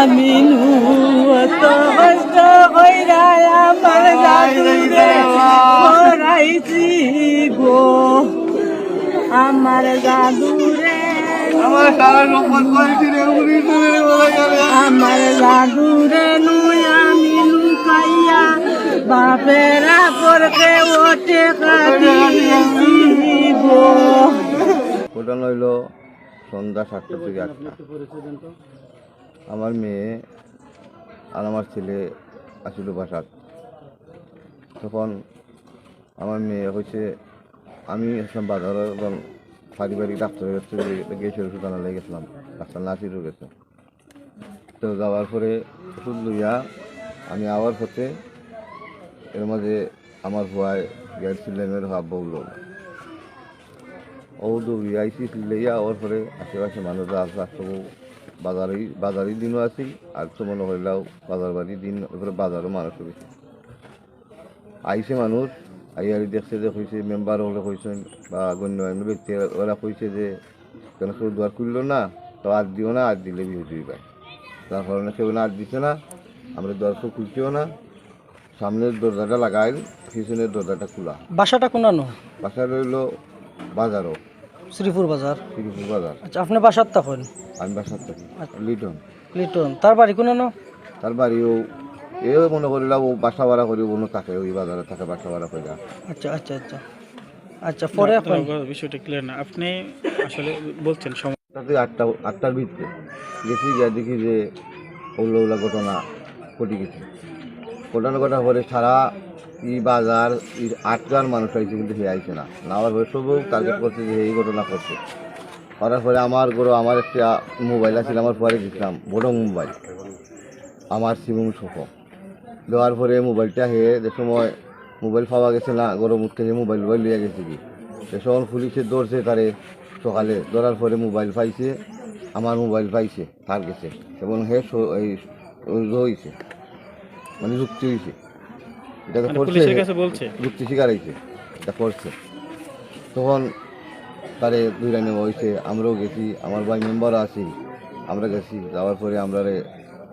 আমি কষ্ট কইরা আমার জাদুরে করাইছি গো, আমার জাদুরে আমার জাদুরে নুই আমি লুকাইয়া বাপেরা করতে ওঠে কাটিয়েছি গো। ওটা নইল সন্ধ্যা 7টা থেকে 8টা। আমার মেয়ে আর আমার ছেলে আসিল বাসাত। তখন আমার মেয়ে হয়েছে আমি আসলাম বাজারে পারিবারিক ডাক্তারের কাছে গিয়েছিল, ওষুধ আনা লেগে গেছিলাম, ডাক্তার নার্সিরও গেছে। তো যাওয়ার পরে ওষুধ লইয়া আমি আবার হতে এর মাঝে আমার ভয় গ্যাস সিলেমের ভাব বলল ও দৌড়ি আইসি লইয়া ওর পরে আশেপাশে মানুষরা আসতে বাজারের দিনও আছি, আর তো মনে হইলেও বাজার বাড়ির দিন এরপরে বাজারও মানুষ বেশি আইসে মানুষ আইয়ারি দেখছে যে কইছে মেম্বার হলে কইছেন বা গণ্যমান্য ব্যক্তি ওরা কইছে যে কেন কেউ দুয়ার খুললো না, তো আর দিও না, আর দিলে বিহুদি পায়, তার কারণে কেউ না আর দিচ্ছে না, আমরা দরজা খুলতেও না, সামনের দরজাটা লাগাইল, পিছনের দরজাটা খোলা। বাসাটা কোনানো? বাসা রইল বাজারও, শ্রীপুর বাজার। শ্রীপুর বাজার। আচ্ছা, আপনি বাসার তখন? আমি বাসার থাকি লিটন। লিটন, তার বাড়ি কোনানো? তার বাড়িও এ মনে করিলাম ও বাসা ভাড়া করি অন্য থাকে, ওই বাজারে থাকে বাসা ভাড়া করে। আচ্ছা আচ্ছা আচ্ছা আচ্ছা, পরে বিষয়টা ক্লিয়ার না, আপনি আসলে বলছেন তাতে 8টার ভিতরে গেছি, গিয়ে দেখি যে ওগুলো ওগুলো ঘটনা ঘটে গেছে। ঘটনা পরে সারা এই বাজার 8জন মানুষ আইছে, কিন্তু সে আইছে না, আমার ঘরে সবও টার্গেট করছে যে এই ঘটনা করছে। করার পরে আমার ঘরে আমার একটা মোবাইল আছে, আমার পরে গেছিলাম বড় মোবাইল, আমার সিম সহ দেওয়ার পরে মোবাইলটা যে সময় মোবাইল পাওয়া গেছে না, গরম উঠতে মোবাইল লিয়ে গেছে কি, সে সময় পুলিশে ধরছে তারে সকালে, ধরার পরে মোবাইল পাইছে, আমার মোবাইল পাইছে, তার গেছে এবং হয়েছে মানে যুক্তি হয়েছে, এটা করছে যুক্তি স্বীকার হয়েছে, এটা করছে। তখন তারে দুইটা নেওয়া হয়েছে, আমরাও গেছি, আমার ভাই মেম্বারও আছি, আমরা গেছি, যাওয়ার পরে আমরা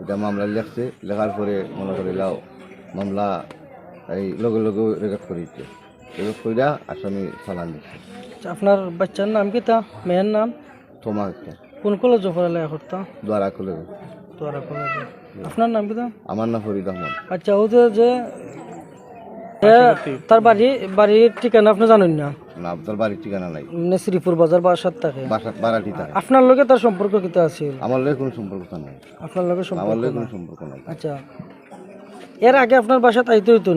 এটা মামলা লেখছে, লেখার পরে মনে করি মামলা এই লগে লগে রেকর্ড করেছে, রেকর্ড করিয়া আসামি চালান দিচ্ছে। আপনার বাচ্চার নাম কি? তা মেয়ের নাম তোমা একটা। কোন কলেজে পড়ালেখা করতা? দ্বারা কলেজে। দ্বারা কলেজে। আপনার নাম কি? তা আমার নাম ফরিদ আহমদ। আচ্ছা, ওদের যে তার বাড়ির ঠিকানা আপনি জানেন না? না, তার বাড়ির ঠিকানা নাই, শ্রীপুর বাজার বাসার থাকে, বাড়াটি থাকে। আপনার লগে তার সম্পর্ক কিতা আছে? আমার লগে কোনো সম্পর্ক নাই। আপনার লগে আমার লগে কোনো সম্পর্ক নাই। আচ্ছা, এর আগে আপনার বাসাতে আইতে হইতো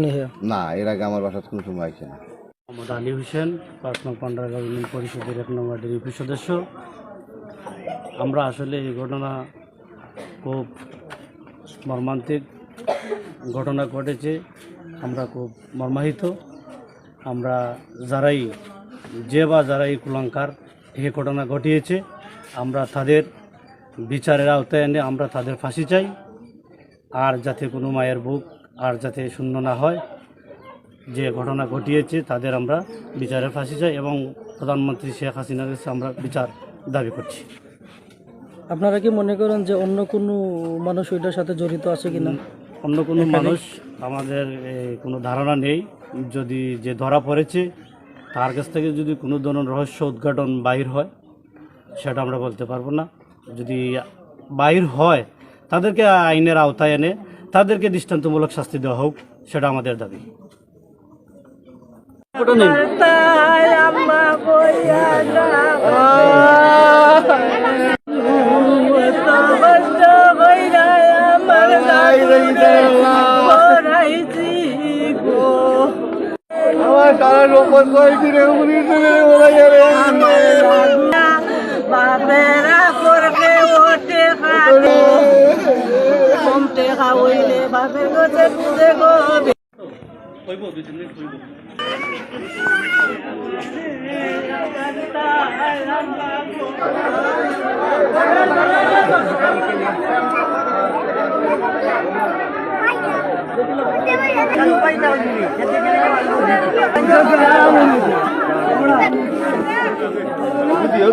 না, এর আগে আমার বাসাতে কোনো সময় আইছে না। মোহাম্মদ আলী হোসেন, 5 নং পান্ডারগাঁও ইউনিয়ন পরিষদের 1 নং ওয়ার্ডের ইউপি সদস্য। আমরা আসলে এই ঘটনা খুব মর্মান্তিক ঘটনা ঘটেছে, আমরা খুব মর্মাহিত। আমরা যারাই কুলাঙ্কার এই ঘটনা ঘটিয়েছে, আমরা তাদের বিচারের আওতায় এনে আমরা তাদের ফাঁসি চাই, আর যাতে কোনো মায়ের বুক আর যাতে শূন্য না হয়। যে ঘটনা ঘটিয়েছে তাদের আমরা বিচারের ফাঁসি চাই এবং প্রধানমন্ত্রী শেখ হাসিনার কাছে আমরা বিচার দাবি করছি। আপনারা কি মনে করেন যে অন্য কোনো মানুষ ওইটার সাথে জড়িত আছে কিনা? অন্য কোনো মানুষ আমাদের কোনো ধারণা নেই। যদি যে ধরা পড়েছে তার কাছ থেকে যদি কোনো ধরনের রহস্য উদ্ঘাটন বাহির হয় সেটা আমরা বলতে পারবো না। যদি বাহির হয় তাদেরকে আইনের আওতায় এনে তাদেরকে দৃষ্টান্তমূলক শাস্তি দেওয়া হোক, সেটা আমাদের দাবি। আমার সারা সম্পদ করেছি রে, বাপেরা করবে ওঠে কমতে খাওয়াইলে বাপের কাছে খুঁজে গবে। বুঝিও